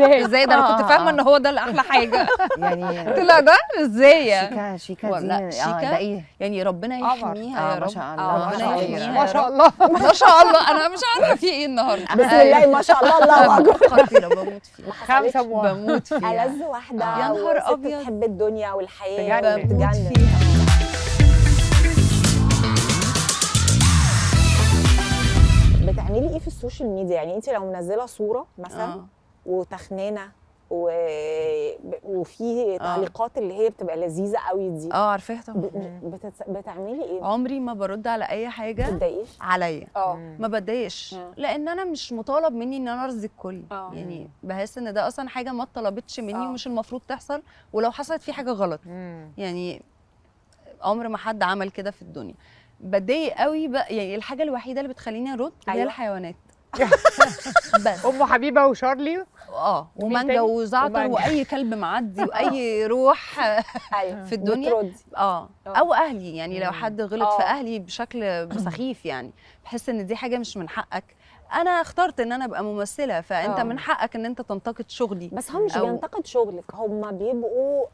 ازاي ده انا كنت فاهمه ان هو ده الاحلى حاجه يعني طلع ده ازاي شيكا شيكا دي لا شيكا ده ايه؟ يعني ربنا يحميها يا رب. ما شاء الله ربنا يحميها ما يا شاء رب. الله ما شاء الله انا مش عارفه في ايه النهارده. بسم الله ما شاء الله، الله اكبر. خطيره بموت فيها. خمسة بموت فيها ألذ واحده يا نهار وست أبيض. بتحب الدنيا والحياه بجد. بموت وبتجنن. فيها. بتعملي ايه في السوشيال ميديا؟ يعني انت لو منزله صوره مثلا وتخنانه وفي تعليقات اللي هي بتبقى لذيذه قوي دي، عارفاها طبعا. بتعملي ايه؟ عمري ما برد على اي حاجه ما بتضايقيش؟ عليا. اه ما بتضايقش لان انا مش مطالب مني ان انا ارضي الكل. يعني بحس ان ده اصلا حاجه ما اتطلبتش مني ومش المفروض تحصل، ولو حصلت في حاجه غلط. يعني عمر ما حد عمل كده في الدنيا. بتضايق قوي بقى، يعني الحاجه الوحيده اللي بتخليني ارد هي الحيوانات. بس ام حبيبه وشارلي ومانجا وزعتر واي كلب معدي واي روح في الدنيا. او اهلي، يعني لو حد غلط في اهلي بشكل سخيف يعني بحس ان دي حاجه مش من حقك. انا اخترت ان انا ابقى ممثله، فانت من حقك ان انت تنتقد شغلي. بس هم مش بينتقد شغلك، هم بيبقوا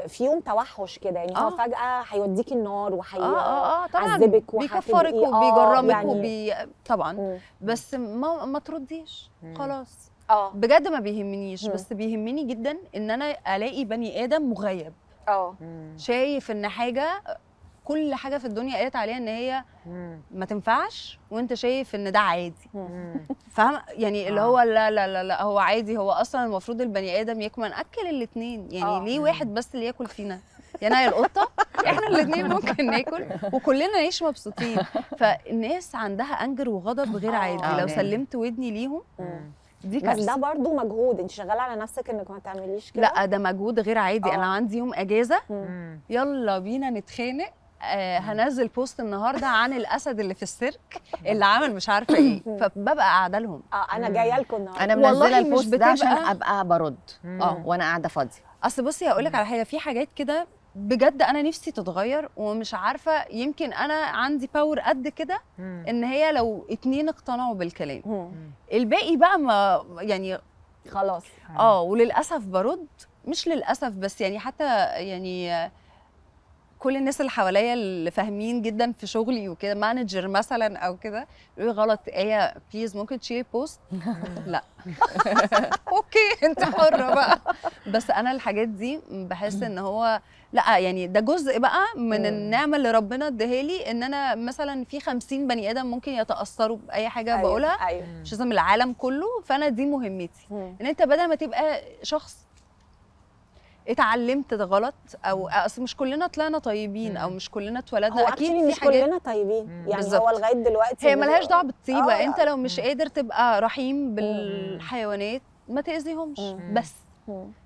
فيهم توحش كده، يعني هو فجأة هيوديكي النار وهيعذبك بيكفرك وبيجرمك طبعا. بس ما ترديش خلاص. بجد ما بيهمنيش. بس بيهمني جدا ان انا الاقي بني ادم مغيب شايف ان حاجه، كل حاجه في الدنيا قالت عليها ان هي ما تنفعش، وانت شايف ان ده عادي. فاهم يعني اللي هو لا لا لا لا هو عادي. هو اصلا المفروض البني ادم ياكل، ناكل الاثنين يعني. ليه واحد بس اللي ياكل فينا؟ يعني يا القطه احنا الاثنين ممكن ناكل وكلنا نعيش مبسوطين. فالناس عندها انجر وغضب غير عادي. لو سلمت ودني ليهم دي كارثه. بس ده برضو مجهود، انت شغاله على نفسك انك ما تعمليش كده. لا ده مجهود غير عادي. انا عندي يوم اجازه يلا بينا نتخانق. هنزل بوست النهارده عن الاسد اللي في السيرك اللي عمل مش عارفه ايه، فببقى قاعده لهم. انا جايه لكم النهارده. انا منزله البوست ده عشان ابقى برد وانا قاعده فاضيه. اصل بصي هقول لك على حاجه، في حاجات كده بجد انا نفسي تتغير ومش عارفه. يمكن انا عندي باور قد كده ان هي لو 2 اقتنعوا بالكلام الباقي بقى ما يعني خلاص. وللاسف برد، مش للاسف بس يعني حتى يعني كل الناس اللي حواليا اللي فاهمين جدا في شغلي وكده، مانجر مثلا او كده، يقولوا غلط ايه بليز ممكن تشيلي بوست. لا اوكي انت حره بقى. بس انا الحاجات دي بحس ان هو لا، يعني ده جزء بقى من النعمه اللي ربنا اداها لي، ان انا مثلا في 50 بني ادم ممكن يتاثروا باي حاجه بقولها. مش لازم العالم كله. فانا دي مهمتي، ان انت بدل ما تبقى شخص اتعلمت ده غلط، او اصل مش كلنا طلعنا طيبين او مش كلنا اتولدنا. هو اكيد مش كلنا طيبين يعني بالزبط. هو لغايه دلوقتي هي ملهاش دعوه بالطيبه. انت لو مش قادر تبقى رحيم بالحيوانات ما تاذيهمش بس.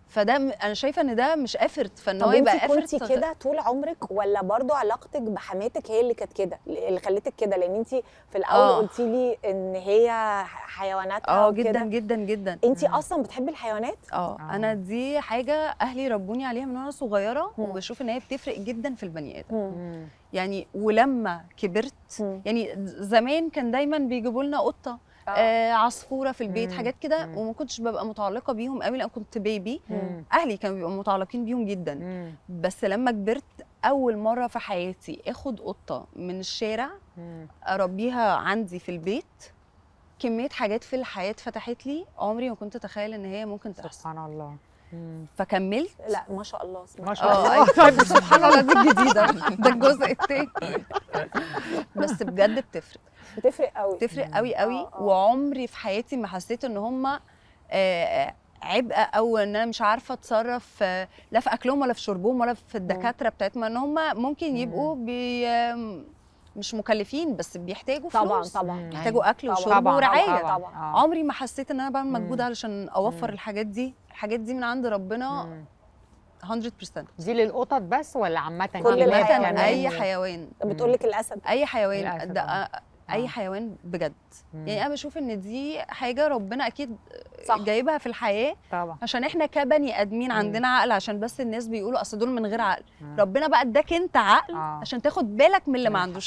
فده انا شايفه ان ده مش افرت، فان هو يبقى افرت. كنتي كده طول عمرك ولا برضو علاقتك بحماتك هي اللي كانت كده اللي خلتك كده؟ لان انت في الاول قلتي لي ان هي حيواناتها جدا جدا جدا. انت اصلا بتحبي الحيوانات؟ انا دي حاجه اهلي ربوني عليها من وانا صغيره، وبشوف ان هي بتفرق جدا في البني ادم. يعني ولما كبرت يعني زمان كان دايما بيجيبوا لنا قطه عصفوره في البيت، حاجات كده، وما كنتش ببقى متعلقه بيهم قوي لان كنت بيبي. اهلي كانوا بيبقوا متعلقين بيهم جدا. بس لما كبرت اول مره في حياتي اخد قطه من الشارع اربيها عندي في البيت، كميه حاجات في الحياه فتحت لي عمري ما كنت اتخيل ان هي ممكن تحصل. سبحان الله. فكملت. لا ما شاء الله ما شاء الله. طيب سبحان الله دي الجديده، ده الجزء الثاني. بس بجد بتفرق قوي، بتفرق قوي قوي. وعمري في حياتي ما حسيت ان هم عبء او ان انا مش عارفه اتصرف لا في اكلهم ولا في شربهم ولا في الدكاتره بتاعتهم، ان هم ممكن يبقوا مش مكلفين بس بيحتاجوا فلوس. طبعا بيحتاجوا اكل وشرب ورعايه. طبعا. عمري ما حسيت ان انا بعمل مجهود علشان اوفر الحاجات دي من عند ربنا 100%. دي للقطط بس ولا عامه؟ كل الحيوانات. اي حيوان. بتقول لك الاسد. اي حيوان ده اي حيوان بجد. يعني انا بشوف ان دي حاجه ربنا اكيد جايبها في الحياه طبعا، عشان احنا كبني ادمين عندنا عقل. عشان بس الناس بيقولوا اصل دول من غير عقل. ربنا بقى اداك انت عقل عشان تاخد بالك من اللي ما عندوش عقل.